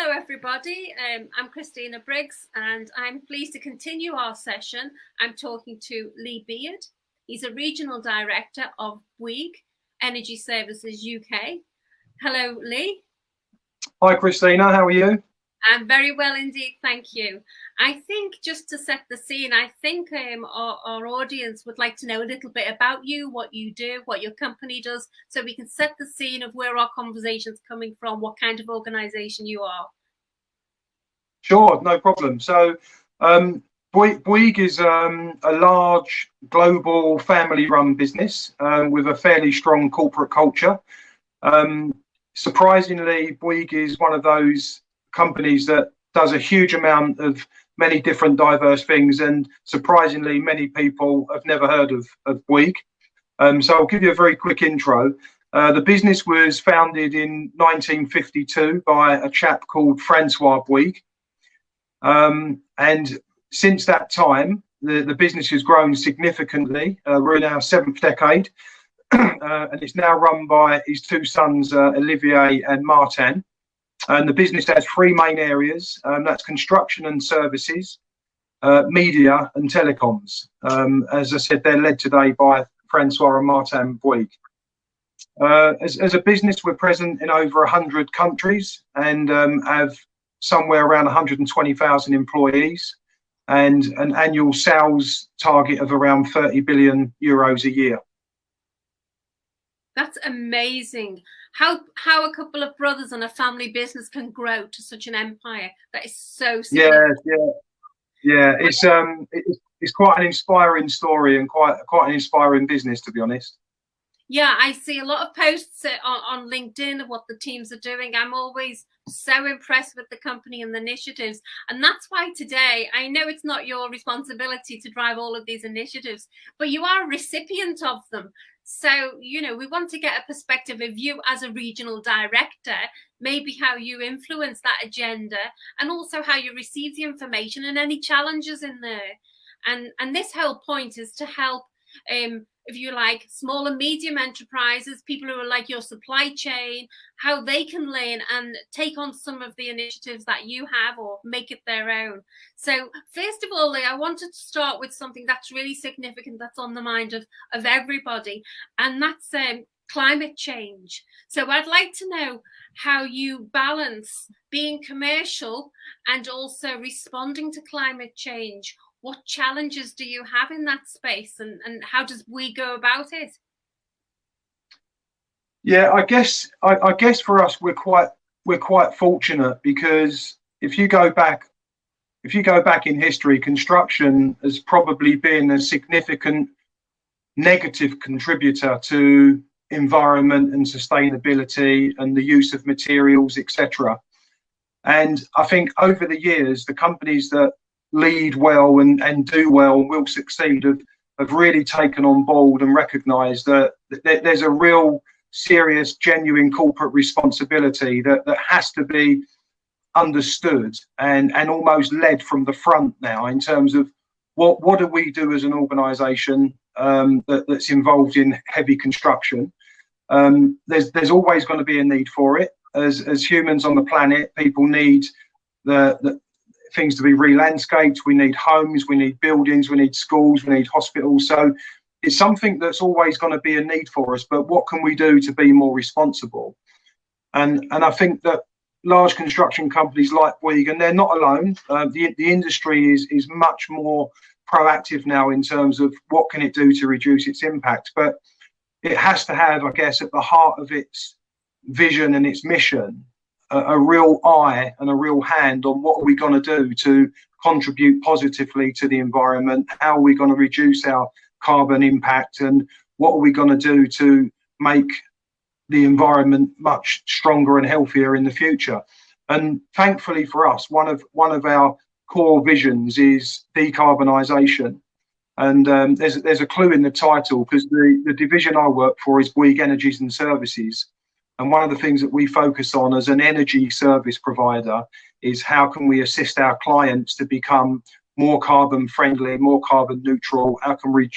Hello everybody, I'm Christina Briggs and I'm pleased to continue our session. I'm talking to Lee Beard. He's a Regional Director of Bouygues Energy Services UK. Hello Lee. Hi Christina, how are you? I'm very well indeed, thank you. I think just to set the scene, I think our audience would like to know a little bit about you, what you do, what your company does, so we can set the scene of where our conversation's coming from, what kind of organisation you are. Sure, no problem. So Bouygues is a large global family-run business with a fairly strong corporate culture. Surprisingly, Bouygues is one of those companies that does a huge amount of many different diverse things, and surprisingly many people have never heard of Bouygues. So I'll give you a very quick intro. The business was founded in 1952 by a chap called Francois Bouygues, and since that time the business has grown significantly. We're in our 7th decade, and it's now run by his two sons, Olivier and Martin. And the business has three main areas, that's construction and services, media and telecoms. As I said, they're led today by Francois and Martin Bouygues. As a business, we're present in over 100 countries and have somewhere around 120,000 employees and an annual sales target of around 30 billion euros a year. That's amazing. How a couple of brothers and a family business can grow to such an empire. That is so significant. Yeah. It's quite an inspiring story and quite an inspiring business, to be honest. Yeah, I see a lot of posts on LinkedIn of what the teams are doing. I'm always so impressed with the company and the initiatives. And that's why today, I know it's not your responsibility to drive all of these initiatives, but you are a recipient of them. So, you know, we want to get a perspective of you as a regional director, maybe how you influence that agenda and also how you receive the information and any challenges in there. And this whole point is to help, if you like, small and medium enterprises, people who are like your supply chain, how they can learn and take on some of the initiatives that you have or make it their own. So first of all, Lee, I wanted to start with something that's really significant, that's on the mind of everybody, and that's climate change. So I'd like to know how you balance being commercial and also responding to climate change. What challenges do you have in that space, and how does we go about it? Yeah, I guess for us we're quite fortunate, because if you go back in history, construction has probably been a significant negative contributor to environment and sustainability and the use of materials, etc. And I think over the years, the companies that lead well and do well and will succeed have really taken on board and recognised that there's a real serious, genuine corporate responsibility that has to be understood and almost led from the front now, in terms of what do we do as an organisation that's involved in heavy construction. There's always going to be a need for it. As humans on the planet, people need the things to be re-landscaped. We need homes, we need buildings, we need schools, we need hospitals. So it's something that's always going to be a need for us, but what can we do to be more responsible? And I think that large construction companies like Bouygues, and they're not alone, the industry is much more proactive now in terms of what can it do to reduce its impact, but it has to have, I guess, at the heart of its vision and its mission, a real eye and a real hand on what are we going to do to contribute positively to the environment, how are we going to reduce our carbon impact, and what are we going to do to make the environment much stronger and healthier in the future. And thankfully for us, one of our core visions is decarbonisation. And there's a clue in the title, because the division I work for is Bouygues Energies and Services. And one of the things that we focus on as an energy service provider is how can we assist our clients to become more carbon friendly, more carbon neutral? How can we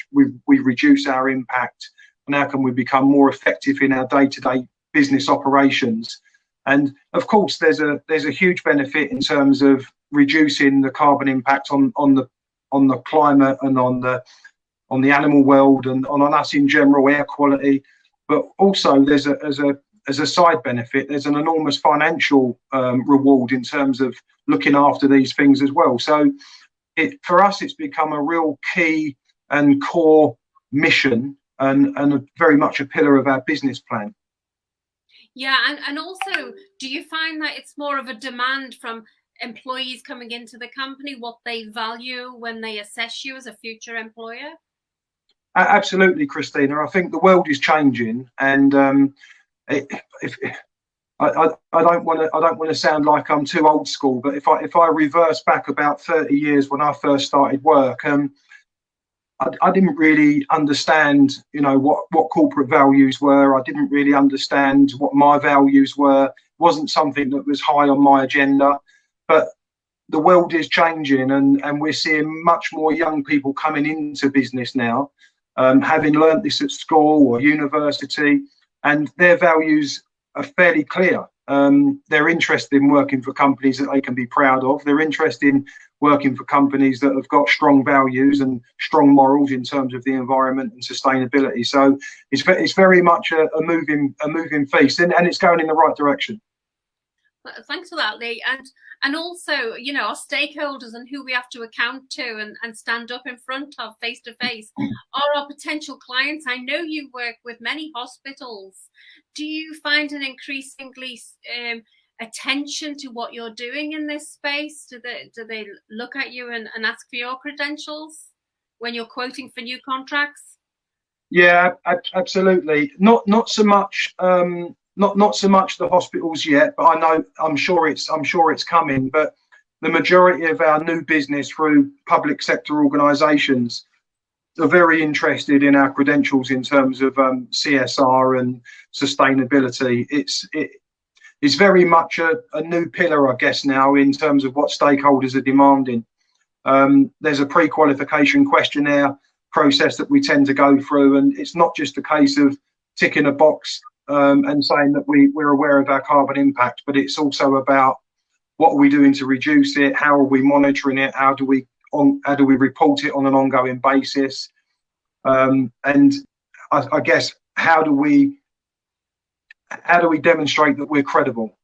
reduce our impact, and how can we become more effective in our day-to-day business operations? And of course, there's a huge benefit in terms of reducing the carbon impact on the climate and on the animal world and on us in general, air quality. But also, there's as a side benefit, there's an enormous financial reward in terms of looking after these things as well. So for us, it's become a real key and core mission and very much a pillar of our business plan. Yeah, and also, do you find that it's more of a demand from employees coming into the company, what they value when they assess you as a future employer? Absolutely, Christina. I think the world is changing, and I don't want to sound like I'm too old school, but if I reverse back about 30 years when I first started work, I didn't really understand, what corporate values were. I didn't really understand what my values were. It wasn't something that was high on my agenda. But the world is changing, and we're seeing much more young people coming into business now, having learnt this at school or university, and their values are fairly clear. They're interested in working for companies that they can be proud of. They're interested in working for companies that have got strong values and strong morals in terms of the environment and sustainability. So it's very much a moving feast, and it's going in the right direction. Thanks for that, Lee. And also, our stakeholders and who we have to account to and stand up in front of face to face are our potential clients. I know you work with many hospitals. Do you find an increasingly attention to what you're doing in this space? Do they look at you and ask for your credentials when you're quoting for new contracts? Yeah, absolutely. Not so much. Not so much the hospitals yet, but I'm sure it's coming. But the majority of our new business through public sector organisations are very interested in our credentials in terms of CSR and sustainability. It's very much a new pillar, I guess, now in terms of what stakeholders are demanding. There's a pre-qualification questionnaire process that we tend to go through, and it's not just a case of ticking a box and saying that we're aware of our carbon impact, but it's also about what are we doing to reduce it, how are we monitoring it, how do we report it on an ongoing basis, and I guess how do we demonstrate that we're credible?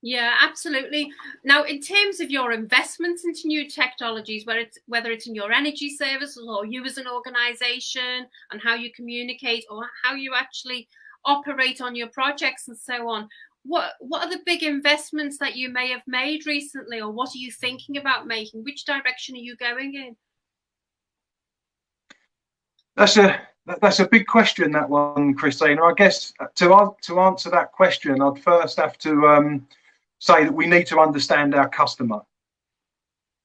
Yeah, absolutely. Now, in terms of your investments into new technologies, whether it's in your energy services or you as an organisation, and how you communicate or how you actually operate on your projects and so on, what are the big investments that you may have made recently, or what are you thinking about making? Which direction are you going in? That's a big question, that one, Christina. I guess to answer that question, I'd first have to say that we need to understand our customer,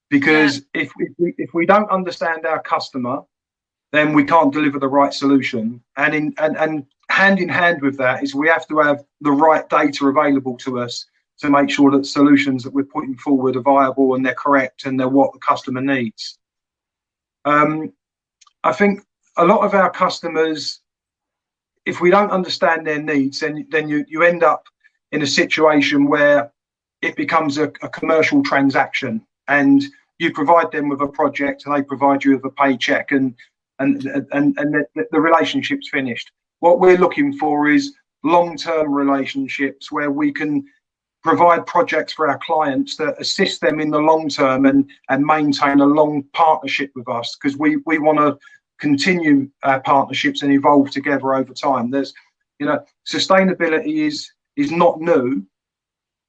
because if we don't understand our customer, then we can't deliver the right solution. And hand in hand with that is we have to have the right data available to us to make sure that solutions that we're putting forward are viable and they're correct and they're what the customer needs. I think a lot of our customers, if we don't understand their needs, then you end up in a situation where it becomes a commercial transaction, and you provide them with a project and they provide you with a paycheck, and the relationship's finished. What we're looking for is long-term relationships where we can provide projects for our clients that assist them in the long term and maintain a long partnership with us, because we want to continue our partnerships and evolve together over time. Sustainability is not new,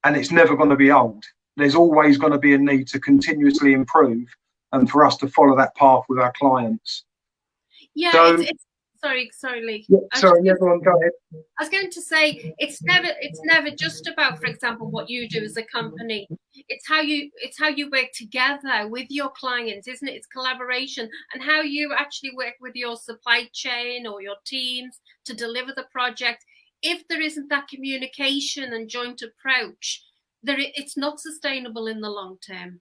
and it's never going to be old. There's always going to be a need to continuously improve and for us to follow that path with our clients. Yeah, so, sorry, Lee. Yeah, sorry, everyone, go ahead. I was going to say it's never just about, for example, what you do as a company. It's how you work together with your clients, isn't it? It's collaboration, and how you actually work with your supply chain or your teams to deliver the project. If there isn't that communication and joint approach, it's not sustainable in the long term.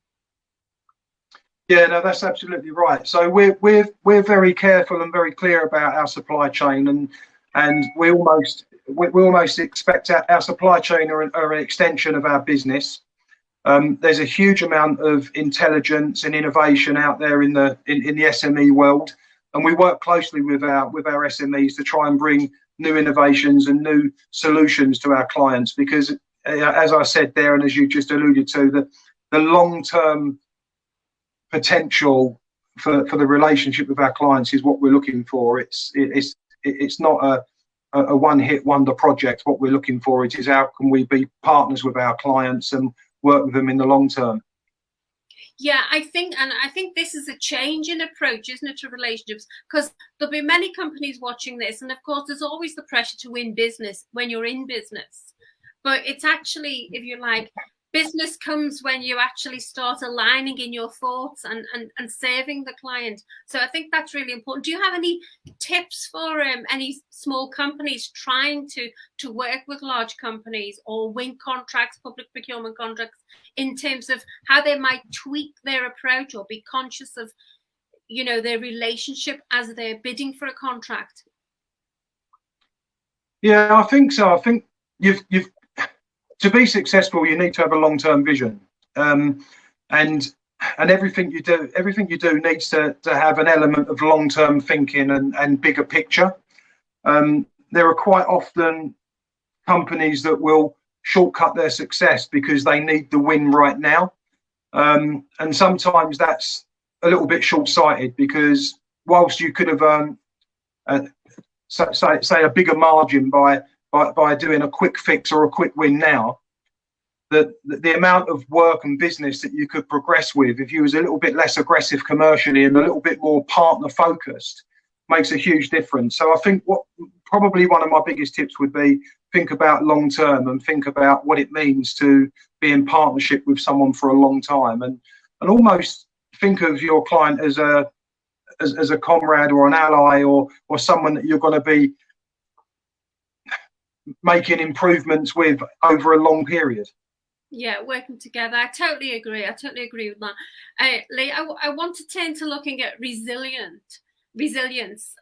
Yeah, no, that's absolutely right. So we're very careful and very clear about our supply chain, and we almost we almost expect our supply chain are an extension of our business. There's a huge amount of intelligence and innovation out there in the SME world, and we work closely with our SMEs to try and bring new innovations and new solutions to our clients. Because, as I said there, and as you just alluded to, the long-term potential for the relationship with our clients is what we're looking for. It's not a one-hit wonder project. What we're looking for is how can we be partners with our clients and work with them in the long term. Yeah, I think this is a change in approach, isn't it, to relationships? Because there'll be many companies watching this, and of course, there's always the pressure to win business when you're in business. But it's actually, if you like, business comes when you actually start aligning in your thoughts and serving the client. So I think that's really important. Do you have any tips for any small companies trying to work with large companies or win contracts, public procurement contracts, in terms of how they might tweak their approach or be conscious of, their relationship as they're bidding for a contract? Yeah, I think so. I think you've to be successful, you need to have a long-term vision, and everything you do needs to have an element of long-term thinking and bigger picture. There are quite often companies that will shortcut their success because they need the win right now, and sometimes that's a little bit short-sighted, because whilst you could have earned say a bigger margin by doing a quick fix or a quick win now, the amount of work and business that you could progress with if you was a little bit less aggressive commercially and a little bit more partner focused makes a huge difference. So I think probably one of my biggest tips would be think about long term and think about what it means to be in partnership with someone for a long time, and almost think of your client as a comrade or an ally or someone that you're going to be making improvements with over a long period. Yeah, working together. I totally agree with that. Lee, I want to turn to looking at resilience,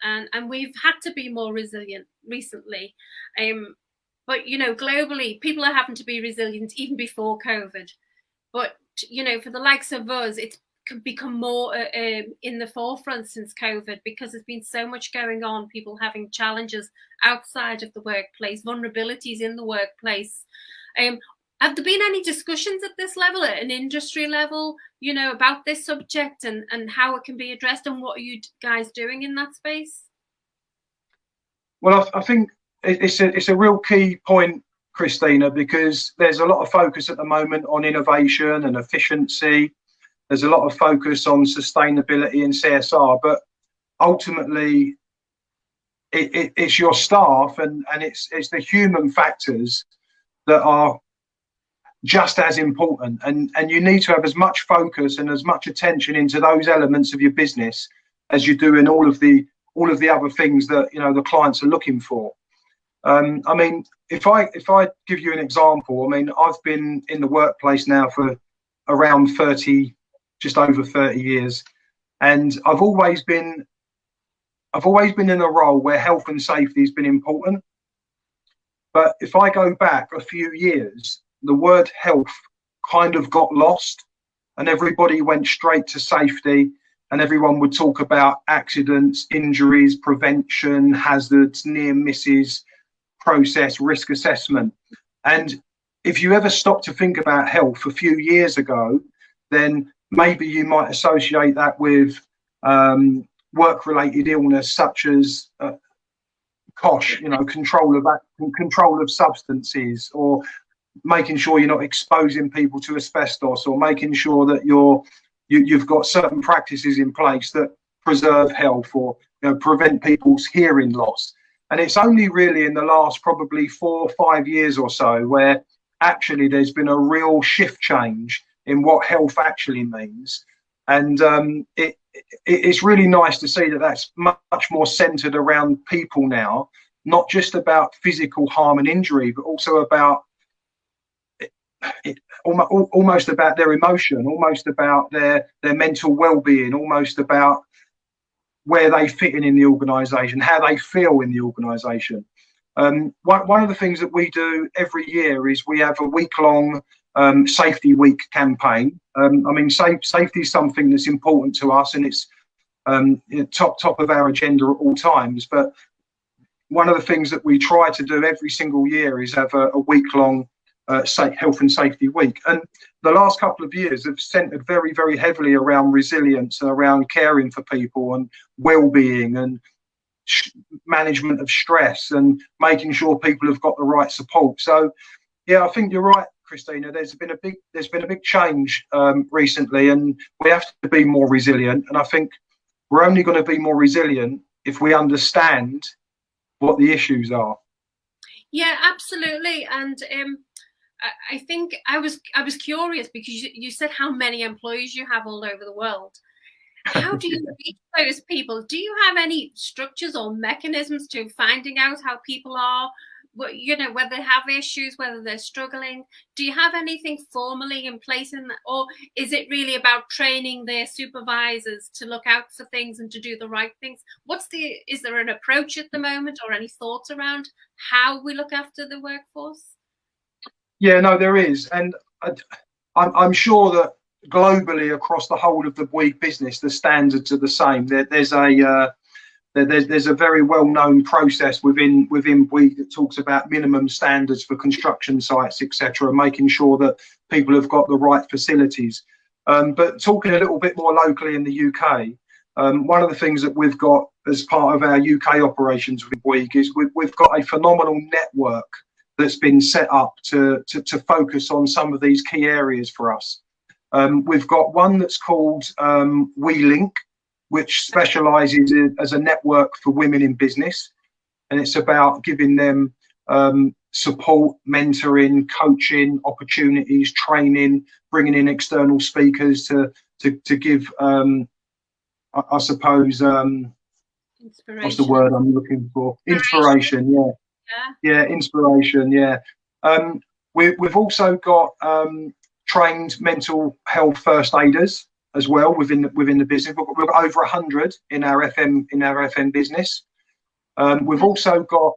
and we've had to be more resilient recently. But globally, people are having to be resilient even before COVID. But for the likes of us, it's become more in the forefront since COVID, because there's been so much going on, people having challenges outside of the workplace, vulnerabilities in the workplace. Have there been any discussions at this level, at an industry level, about this subject and how it can be addressed, and what are you guys doing in that space? Well, I think it's a real key point, Christina, because there's a lot of focus at the moment on innovation and efficiency. There's a lot of focus on sustainability and CSR, but ultimately it's your staff and it's the human factors that are just as important, and you need to have as much focus and as much attention into those elements of your business as you do in all of the other things that the clients are looking for. I mean, if I give you an example, I mean, I've been in the workplace now for around just over 30 years, and I've always been in a role where health and safety has been important. But if I go back a few years, the word health kind of got lost, and everybody went straight to safety, and everyone would talk about accidents, injuries, prevention, hazards, near misses, process, risk assessment. And if you ever stop to think about health a few years ago, then maybe you might associate that with work-related illness such as COSH, control of substances, or making sure you're not exposing people to asbestos, or making sure that you've got certain practices in place that preserve health or prevent people's hearing loss. And it's only really in the last probably 4 or 5 years or so where actually there's been a real shift change in what health actually means. And it's really nice to see that that's much more centered around people now, not just about physical harm and injury, but also about almost about their emotion, almost about their mental well-being, almost about where they fit in the organisation, how they feel in the organisation. One of the things that we do every year is we have a week-long safety week campaign. I mean, safety is something that's important to us, and it's top of our agenda at all times. But one of the things that we try to do every single year is have a week-long health and safety week. And the last couple of years have centered very, very heavily around resilience and around caring for people and well-being and management of stress and making sure people have got the right support. So, yeah, I think you're right, Christina. There's been a big change recently, and we have to be more resilient. And I think we're only going to be more resilient if we understand what the issues are. Yeah, absolutely. And I think I was curious because you said how many employees you have all over the world. How do you reach those people? Do you have any structures or mechanisms to finding out how people are, whether they have issues, whether they're struggling? Do you have anything formally in place in that, or is it really about training their supervisors to look out for things and to do the right things? Is there an approach at the moment, or any thoughts around how we look after the workforce? Yeah, no, there is, and I'm sure that globally across the whole of the Bouygues business, the standards are the same. There's a very well-known process within Bouygues that talks about minimum standards for construction sites, etc., making sure that people have got the right facilities. But talking a little bit more locally in the UK, one of the things that we've got as part of our UK operations with Bouygues is we've got a phenomenal network that's been set up to focus on some of these key areas for us. We've got one that's called We Link, which specialises as a network for women in business, and it's about giving them support, mentoring, coaching, opportunities, training, bringing in external speakers to give, I suppose, what's the word I'm looking for? Inspiration, yeah. Yeah, inspiration, yeah. We've also got trained mental health first aiders as well within the business. We've got over 100 in our FM business. We've also got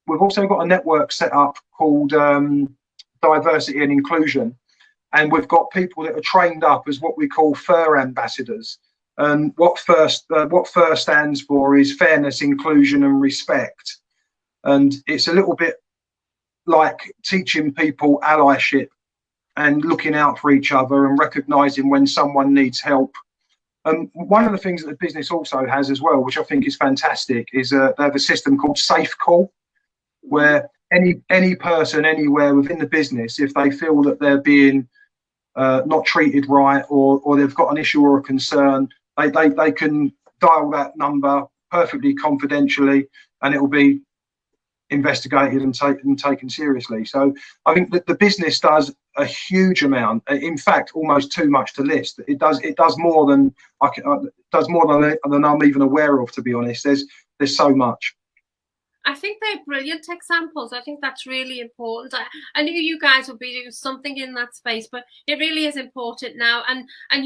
a network set up called Diversity and Inclusion, and we've got people that are trained up as what we call FIR ambassadors. And what FIR stands for is fairness, inclusion, and respect. And it's a little bit like teaching people allyship and looking out for each other and recognizing when someone needs help. One of the things that the business also has as well, which I think is fantastic, is they have a system called Safe Call, where any person anywhere within the business, if they feel that they're being not treated right, or they've got an issue or a concern, they can dial that number perfectly confidentially, and it will be investigated and taken seriously. So I think that the business does a huge amount. In fact, almost too much to list. It does more than than I'm even aware of, to be honest. There's so much. I think they're brilliant examples. I think that's really important. I knew you guys would be doing something in that space, but it really is important now. And I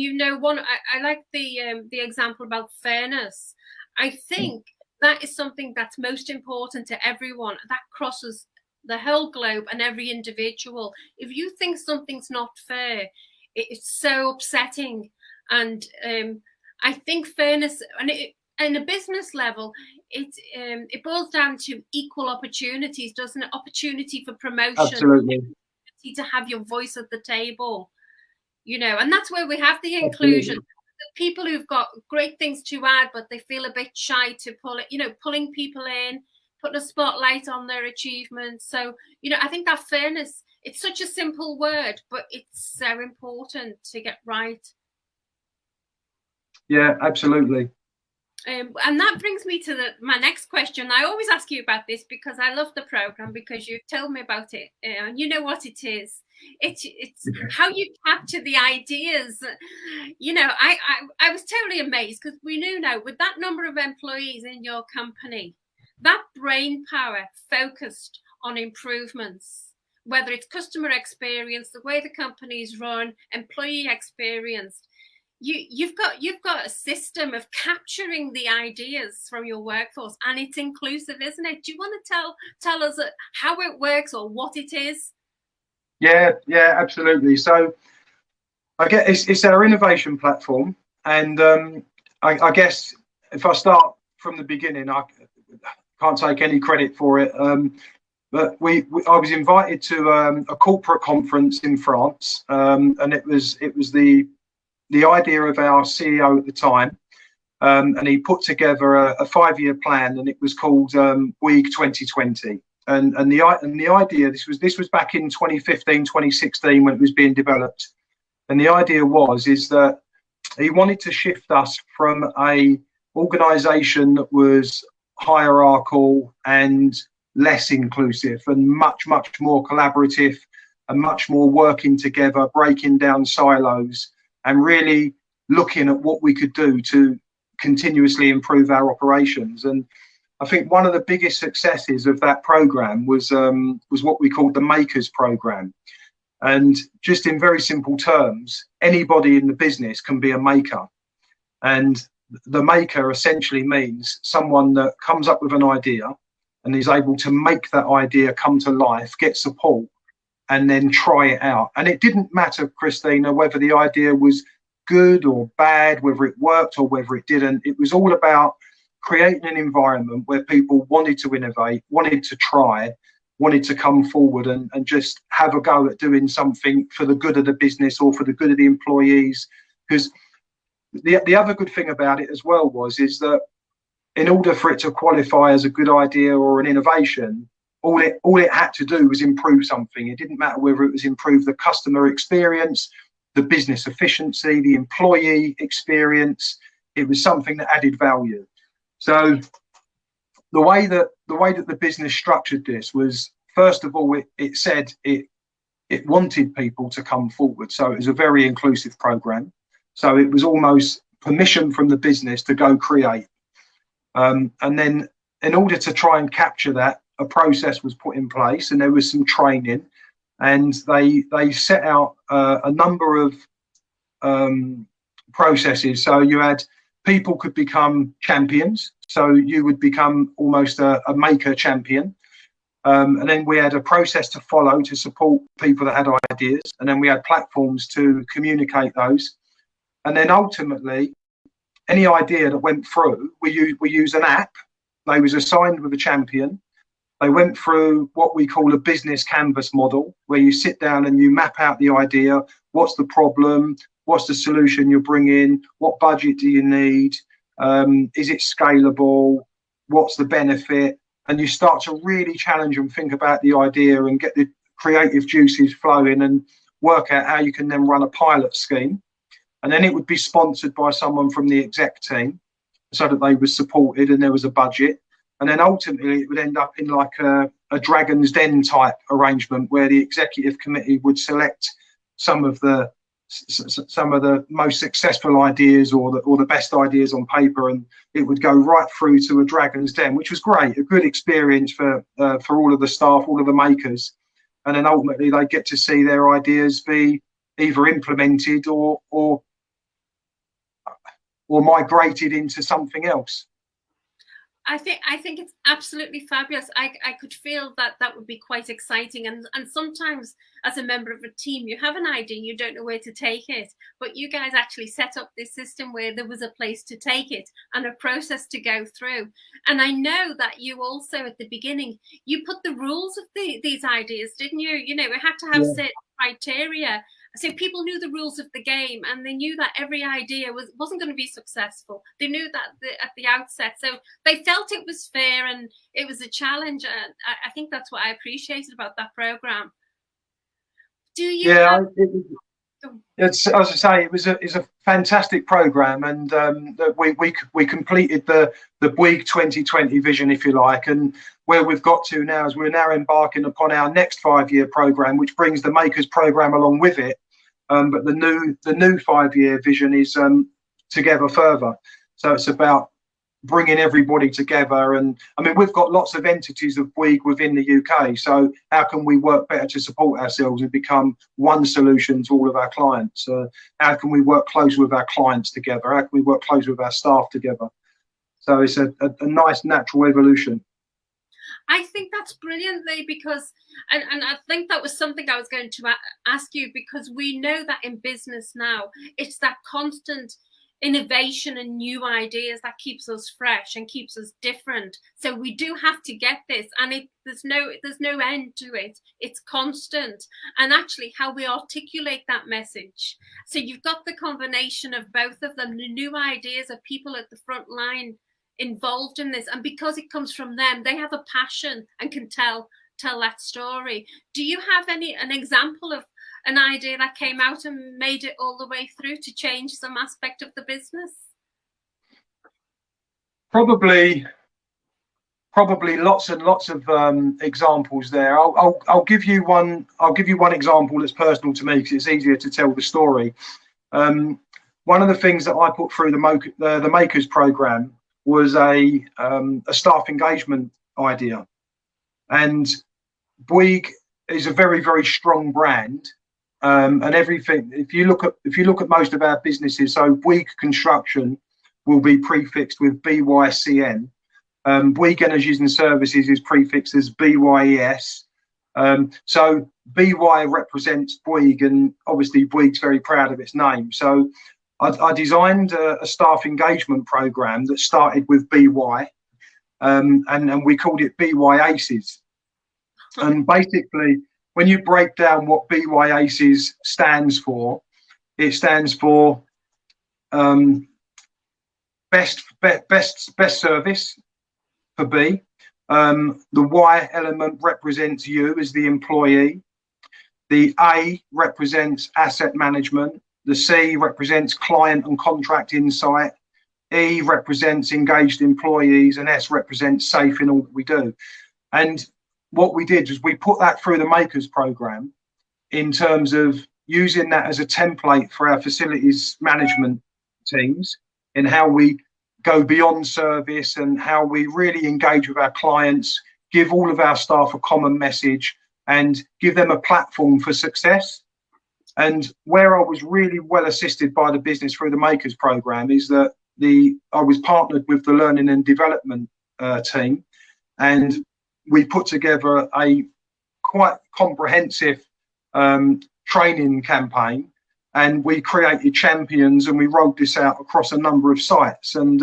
like the example about fairness. I think that is something that's most important to everyone. That crosses the whole globe and every individual. If you think something's not fair, it's so upsetting. And I think fairness, and in a business level, it boils down to equal opportunities, doesn't it? Opportunity for promotion. Absolutely. To have your voice at the table, and that's where we have the inclusion. Absolutely. The people who've got great things to add, but they feel a bit shy to pulling people in, putting a spotlight on their achievements. So, I think that fairness, it's such a simple word, but it's so important to get right. Yeah, absolutely. And that brings me to my next question. I always ask you about this because I love the program, because you've told me about it, and you know what it is. It's how you capture the ideas. I was totally amazed, because we knew now with that number of employees in your company, that brain power focused on improvements, whether it's customer experience, the way the company is run, employee experience. you've got a system of capturing the ideas from your workforce, and it's inclusive, isn't it? Do you want to tell us how it works or what it is? Yeah, absolutely. So I guess it's our innovation platform, and I guess if I start from the beginning, I can't take any credit for it. But I was invited to a corporate conference in France, and it was the idea of our CEO at the time, and he put together a 5-year plan, and it was called Bouygues 2020. And the idea, this was back in 2015, 2016 when it was being developed. And the idea is that he wanted to shift us from a organisation that was hierarchical and less inclusive and much more collaborative and much more working together, breaking down silos and really looking at what we could do to continuously improve our operations. And I think one of the biggest successes of that program was what we called the Makers program. And just in very simple terms, anybody in the business can be a maker. And the maker essentially means someone that comes up with an idea and is able to make that idea come to life, get support, and then try it out. And it didn't matter, Christina, whether the idea was good or bad, whether it worked or whether it didn't. It was all about creating an environment where people wanted to innovate, wanted to try, wanted to come forward and just have a go at doing something for the good of the business or for the good of the employees. Because the other good thing about it as well is that in order for it to qualify as a good idea or an innovation, all it had to do was improve something. It didn't matter whether it was improve the customer experience, the business efficiency, the employee experience. It was something that added value. So the way that the business structured this was, first of all, it said it wanted people to come forward. So it was a very inclusive program. So it was almost permission from the business to go create. And then in order to try and capture that, a process was put in place and there was some training, and they set out a number of processes. So you had people could become champions. So you would become almost a maker champion. And then we had a process to follow to support people that had ideas. And then we had platforms to communicate those. And then ultimately, any idea that went through, we use an app. They was assigned with a champion. They went through what we call a business canvas model, where you sit down and you map out the idea. What's the problem? What's the solution you're bringing? What budget do you need? Is it scalable? What's the benefit? And you start to really challenge and think about the idea and get the creative juices flowing and work out how you can then run a pilot scheme. And then it would be sponsored by someone from the exec team so that they were supported and there was a budget. And then ultimately it would end up in like a Dragon's Den type arrangement where the executive committee would select some of the most successful ideas or the best ideas on paper, and it would go right through to a Dragon's Den, which was great, a good experience for all of the staff, all of the makers. And then ultimately they get to see their ideas be either implemented or migrated into something else. I think it's absolutely fabulous. I could feel that would be quite exciting. And sometimes as a member of a team, you have an idea, you don't know where to take it, but you guys actually set up this system where there was a place to take it and a process to go through. And I know that you also at the beginning, you put the rules of these ideas, didn't you? You know, we had to have certain criteria. So people knew the rules of the game, and they knew that every idea wasn't going to be successful. They knew that at the outset. So they felt it was fair and it was a challenge. And I think that's what I appreciated about that program. Do you? Yeah, it's, as I say, it's a fantastic program, and we completed the Bouygues 2020 vision, if you like, and where we've got to now is we're now embarking upon our next 5-year program, which brings the Makers program along with it. But the new 5-year vision is Together Further. So it's about bringing everybody together. And I mean, we've got lots of entities of Bouygues within the UK. So how can we work better to support ourselves and become one solution to all of our clients? How can we work closer with our clients together? How can we work closer with our staff together? So it's a nice natural evolution. I think that's brilliant, Lee, because, and I think that was something I was going to ask you, because we know that in business now, it's that constant innovation and new ideas that keeps us fresh and keeps us different. So we do have to get this, and there's no end to it. It's constant, and actually how we articulate that message. So you've got the combination of both of them, the new ideas of people at the front line involved in this, and because it comes from them, they have a passion and can tell that story. Do you have an example of an idea that came out and made it all the way through to change some aspect of the business? Probably lots and lots of examples there. I'll give you one example that's personal to me, because it's easier to tell the story. One of the things that I put through the Makers program was a staff engagement idea, and Bouygues is a very, very strong brand, and everything. If you look at most of our businesses, so Bouygues Construction will be prefixed with BYCN. Bouygues Energies and Services is prefixed as BYES. So BY represents Bouygues, and obviously Bouygues very proud of its name. So I designed a staff engagement program that started with BY, and we called it BY Aces. And basically, when you break down what BY Aces stands for, it stands for best service for B. The Y element represents you as the employee. The A represents asset management. The C represents client and contract insight. E represents engaged employees, and S represents safe in all that we do. And what we did was we put that through the Makers program in terms of using that as a template for our facilities management teams, in how we go beyond service and how we really engage with our clients, give all of our staff a common message, and give them a platform for success. And where I was really well assisted by the business through the Makers program is that I was partnered with the learning and development team, and we put together a quite comprehensive training campaign, and we created champions, and we rolled this out across a number of sites. And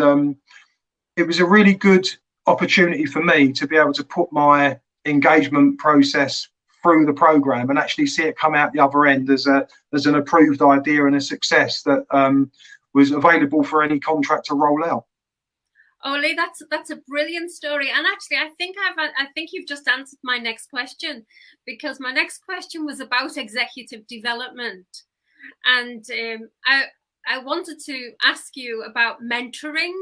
it was a really good opportunity for me to be able to put my engagement process through the program and actually see it come out the other end as an approved idea and a success that was available for any contract to roll out. Ole, that's a brilliant story, and actually, I think you've just answered my next question, because my next question was about executive development, and I wanted to ask you about mentoring.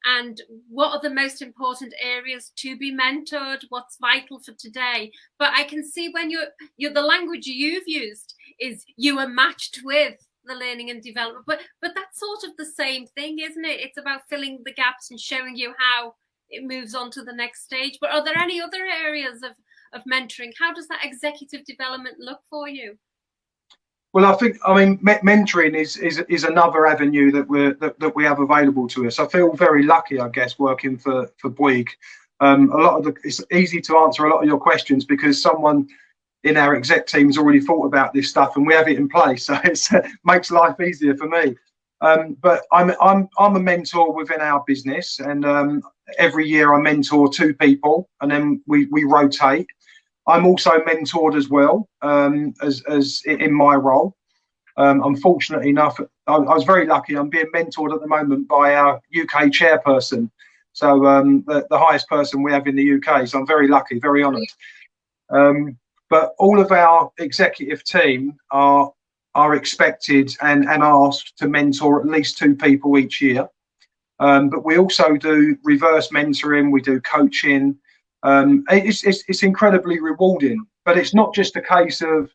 And what are the most important areas to be mentored? What's vital for today? But I can see when you're the language you've used is you are matched with the learning and development. But that's sort of the same thing, isn't it? It's about filling the gaps and showing you how it moves on to the next stage. But are there any other areas of mentoring? How does that executive development look for you? Well, I mean, mentoring is another avenue that we have available to us. I feel very lucky, I guess, working for Bouygues. It's easy to answer a lot of your questions because someone in our exec team's already thought about this stuff, and we have it in place, so it makes life easier for me. But I'm a mentor within our business, and every year I mentor 2 people, and then we rotate. I'm also mentored as well, as in my role. I'm fortunate enough, I was very lucky, I'm being mentored at the moment by our UK chairperson. So the highest person we have in the UK. So I'm very lucky, very honoured. But all of our executive team are expected and asked to mentor at least 2 people each year. But we also do reverse mentoring, we do coaching. It's incredibly rewarding, but it's not just a case of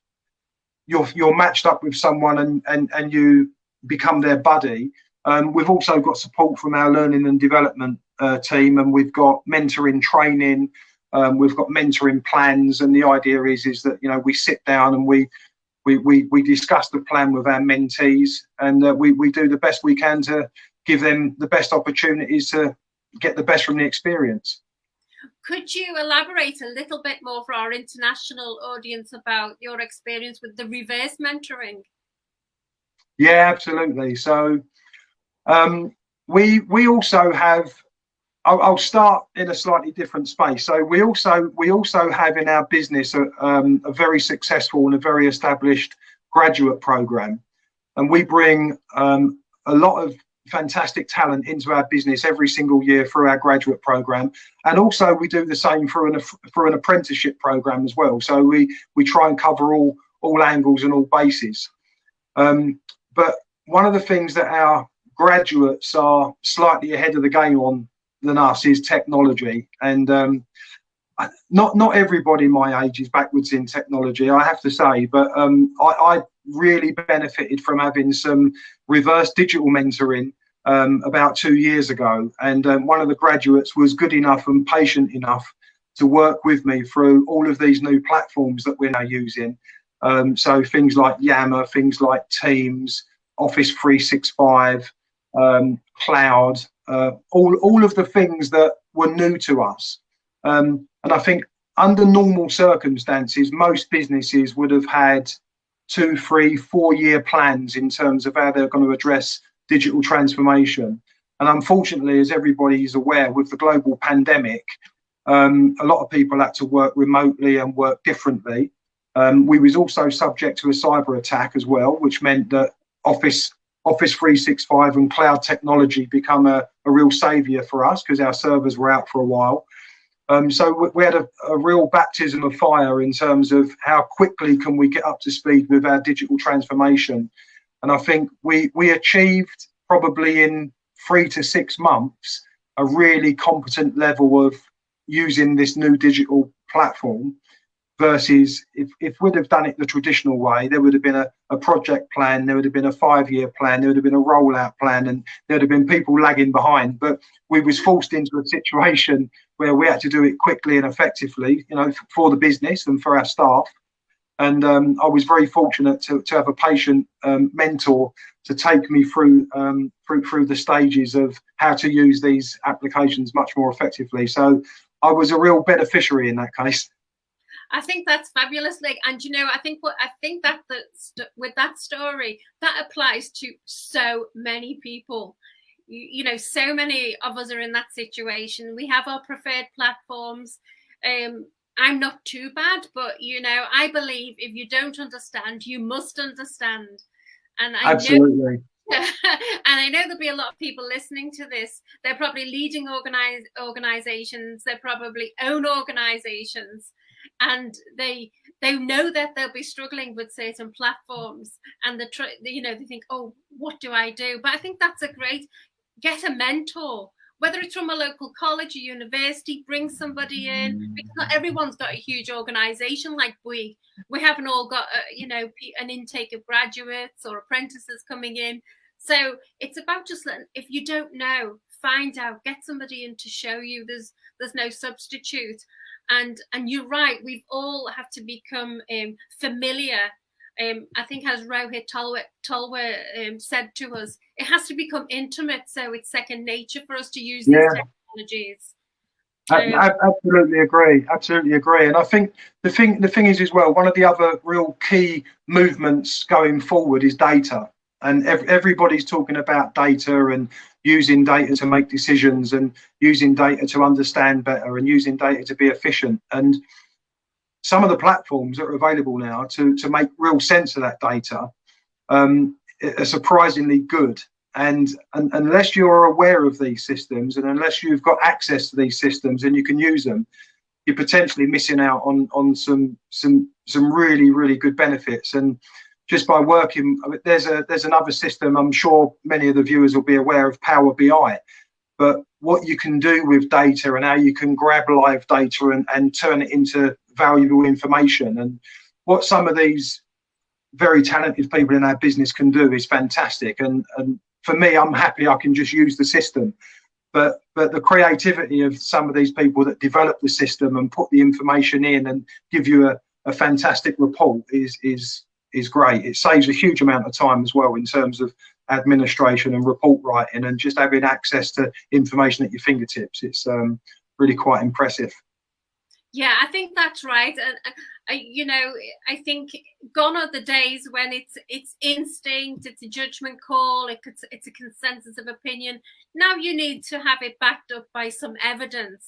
you're matched up with someone and you become their buddy. We've also got support from our learning and development team, and we've got mentoring training, we've got mentoring plans, and the idea is that, you know, we sit down and we discuss the plan with our mentees, and we do the best we can to give them the best opportunities to get the best from the experience. Could you elaborate a little bit more for our international audience about your experience with the reverse mentoring? Yeah, absolutely. So we also have, I'll start in a slightly different space. So we also have in our business a very successful and a very established graduate program, and we bring a lot of fantastic talent into our business every single year through our graduate program, and also we do the same for an apprenticeship program as well. So we try and cover all angles and all bases. But one of the things that our graduates are slightly ahead of the game on than us is technology, and not everybody my age is backwards in technology, I have to say, but I really benefited from having some reverse digital mentoring about 2 years ago, and one of the graduates was good enough and patient enough to work with me through all of these new platforms that we're now using. So things like Yammer, things like Teams, Office 365, cloud, all of the things that were new to us. And I think under normal circumstances, most businesses would have had 2, 3, 4 year plans in terms of how they're going to address digital transformation. And unfortunately, as everybody is aware, with the global pandemic, a lot of people had to work remotely and work differently. We was also subject to a cyber attack as well, which meant that Office 365 and cloud technology become a real saviour for us because our servers were out for a while. So we had a real baptism of fire in terms of how quickly can we get up to speed with our digital transformation. And I think we achieved probably in 3 to 6 months a really competent level of using this new digital platform, versus if we'd have done it the traditional way, there would have been a project plan, there would have been a 5-year plan, there would have been a rollout plan, and there would have been people lagging behind. But we was forced into a situation where we had to do it quickly and effectively, you know, for the business and for our staff. And I was very fortunate to have a patient mentor to take me through the stages of how to use these applications much more effectively. So I was a real beneficiary in that case. I think that's fabulous, like, and you know, I think that with that story, that applies to so many people. You know, so many of us are in that situation. We have our preferred platforms. I'm not too bad, but you know, I believe if you don't understand, you must understand. And I Absolutely. and I know there'll be a lot of people listening to this. They're probably leading organizations. They're probably own organizations, and they know that they'll be struggling with certain platforms, and you know, they think, oh, what do I do? But I think that's a great, get a mentor, whether it's from a local college or university, bring somebody in, because not everyone's got a huge organization like we haven't all got you know, an intake of graduates or apprentices coming in. So it's about just letting, if you don't know, find out, get somebody in to show you. There's no substitute. And you're right, we've all have to become familiar. I think as Rohit Talwar said to us, it has to become intimate, so it's second nature for us to use these technologies. Absolutely agree. And I think the thing is as well, one of the other real key movements going forward is data. And everybody's talking about data and using data to make decisions and using data to understand better and using data to be efficient. And some of the platforms that are available now to make real sense of that data are surprisingly good. And unless you're aware of these systems and unless you've got access to these systems and you can use them, you're potentially missing out on some really, really good benefits. And just by working, there's another system, I'm sure many of the viewers will be aware of, Power BI. But what you can do with data and how you can grab live data and turn it into valuable information, and what some of these very talented people in our business can do is fantastic. And for me, I'm happy I can just use the system. but the creativity of some of these people that develop the system and put the information in and give you a fantastic report is great. It saves a huge amount of time as well in terms of administration and report writing, and just having access to information at your fingertips. It's really quite impressive. Yeah, I think that's right. And you know, I think gone are the days when it's instinct, it's a judgment call, it's a consensus of opinion. Now you need to have it backed up by some evidence.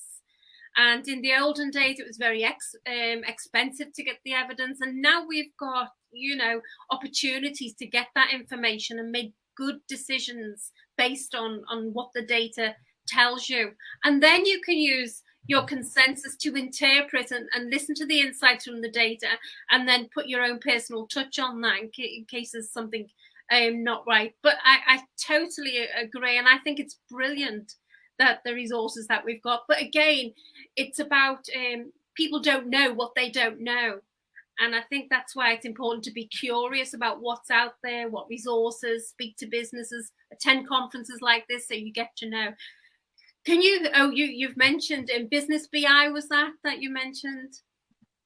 And in the olden days, it was very expensive to get the evidence. And now we've got, you know, opportunities to get that information and make good decisions based on what the data tells you. And then you can use your consensus to interpret and listen to the insights from the data, and then put your own personal touch on that in case there's something not right. But I totally agree, and I think it's brilliant that the resources that we've got. But again, it's about people don't know what they don't know. And I think that's why it's important to be curious about what's out there, what resources, speak to businesses, attend conferences like this so you get to know. Can you, you've mentioned in Business BI, was that you mentioned?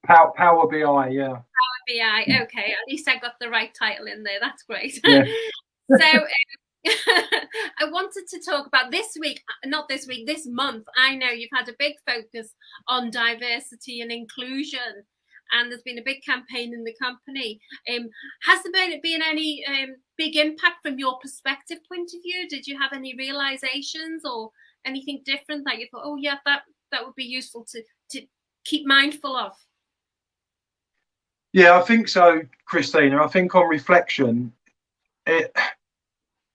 Power BI, yeah. Power BI, okay. At least I got the right title in there. That's great. Yeah. So I wanted to talk about this month. I know you've had a big focus on diversity and inclusion, and there's been a big campaign in the company. Has there been any big impact from your perspective point of view? Did you have any realizations or anything different that you thought, oh yeah, that would be useful to keep mindful of? Yeah, I think so, Christina. I think on reflection,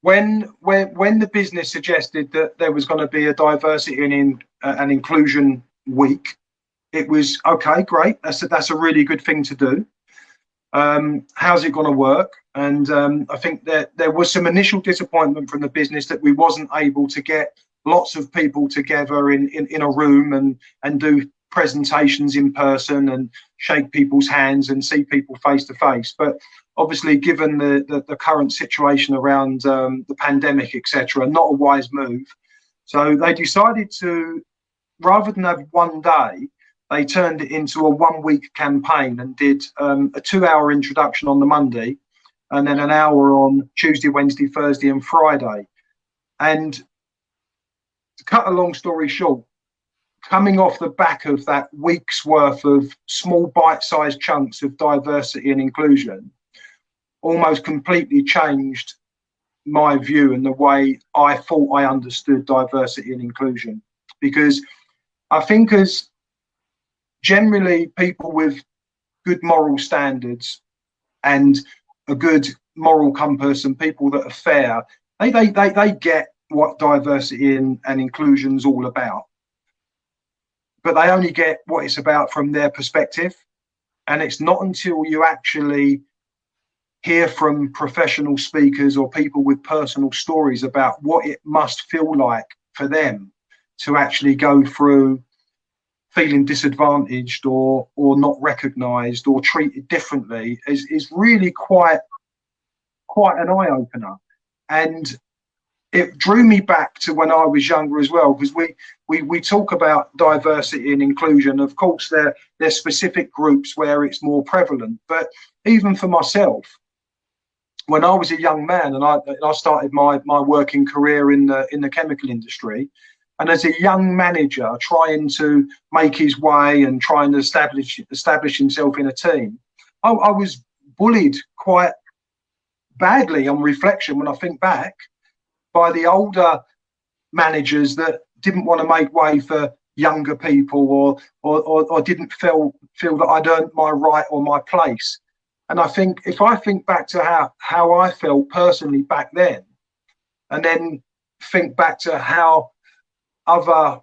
when the business suggested that there was going to be a diversity and inclusion week, it was okay, great. That's a really good thing to do. How's it going to work? And I think that there was some initial disappointment from the business that we wasn't able to get lots of people together in a room and do presentations in person and shake people's hands and see people face to face. But obviously, given the current situation around the pandemic, etc., not a wise move. So they decided to, rather than have one day, they turned it into a 1 week campaign and did a 2-hour introduction on the Monday, and then an hour on Tuesday, Wednesday, Thursday, and Friday. And to cut a long story short, coming off the back of that week's worth of small bite-sized chunks of diversity and inclusion, almost completely changed my view and the way I thought I understood diversity and inclusion. Because I think as generally people with good moral standards and a good moral compass and people that are fair, they get what diversity and inclusion is all about. But they only get what it's about from their perspective. And it's not until you actually hear from professional speakers or people with personal stories about what it must feel like for them to actually go through feeling disadvantaged or not recognised or treated differently is really quite an eye-opener. And it drew me back to when I was younger as well, because we talk about diversity and inclusion. Of course, there's specific groups where it's more prevalent, but even for myself, when I was a young man and I started my working career in the chemical industry, and as a young manager trying to make his way and trying to establish himself in a team, I was bullied quite badly on reflection when I think back, by the older managers that didn't want to make way for younger people or didn't feel that I'd earned my right or my place. And I think if I think back to how I felt personally back then, and then think back to how other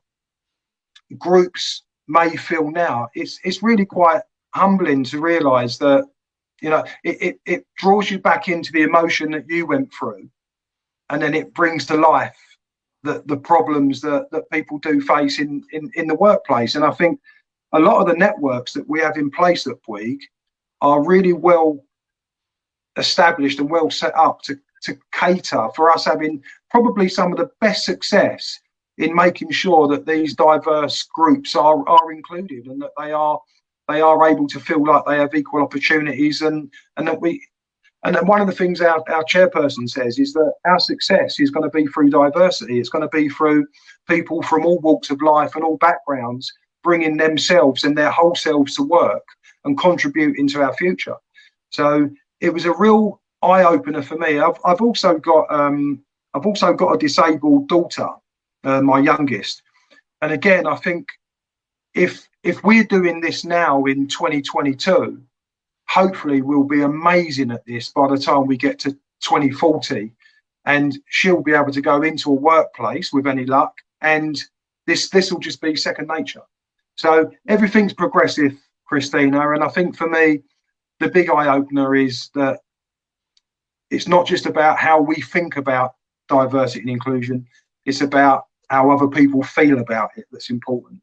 groups may feel now, it's really quite humbling to realise that, you know, it draws you back into the emotion that you went through. And then it brings to life the problems that people do face in the workplace. And I think a lot of the networks that we have in place at Bouygues are really well established and well set up to cater for us having probably some of the best success in making sure that these diverse groups are included, and that they are able to feel like they have equal opportunities, and that we. And then one of the things our chairperson says is that our success is going to be through diversity. It's going to be through people from all walks of life and all backgrounds bringing themselves and their whole selves to work and contributing to our future. So it was a real eye opener for me. I've also got a disabled daughter, my youngest, and again I think if we're doing this now in 2022. Hopefully we'll be amazing at this by the time we get to 2040, and she'll be able to go into a workplace with any luck, and this will just be second nature. So everything's progressive, Christina, and I think for me the big eye-opener is that it's not just about how we think about diversity and inclusion, it's about how other people feel about it that's important.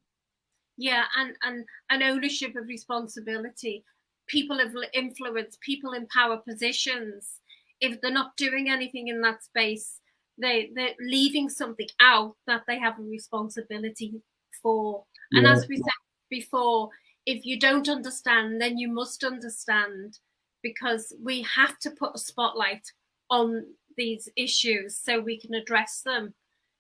Yeah, and ownership of responsibility. People of influence, people in power positions, if they're not doing anything in that space, they're leaving something out that they have a responsibility for. Yeah. And as we said before, if you don't understand, then you must understand, because we have to put a spotlight on these issues so we can address them.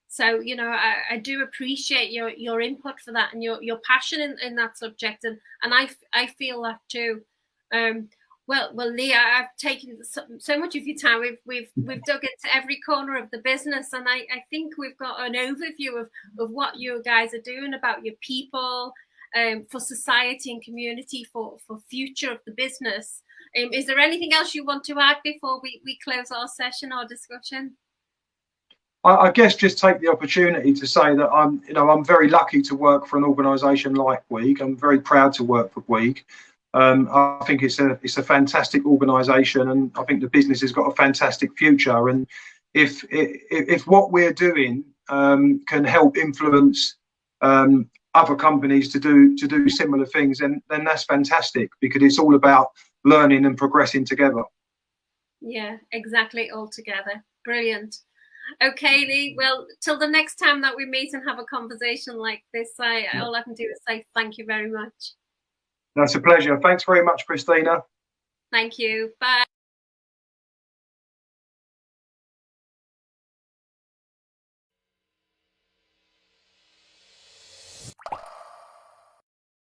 So, you know, I do appreciate your input for that, and your passion in that subject, and I feel that too. Well, Leah, I've taken so much of your time. We've dug into every corner of the business, and I think we've got an overview of what you guys are doing about your people, for society and community, for future of the business. Is there anything else you want to add before we close our session, our discussion? I guess just take the opportunity to say that I'm very lucky to work for an organisation like Bouygues. I'm very proud to work for Bouygues. I think it's a fantastic organisation, and I think the business has got a fantastic future. And if what we're doing can help influence other companies to do similar things, then that's fantastic, because it's all about learning and progressing together. Yeah, exactly. All together. Brilliant. Okay, Lee. Well, till the next time that we meet and have a conversation like this, all I can do is say thank you very much. That's a pleasure. Thanks very much, Christina. Thank you. Bye.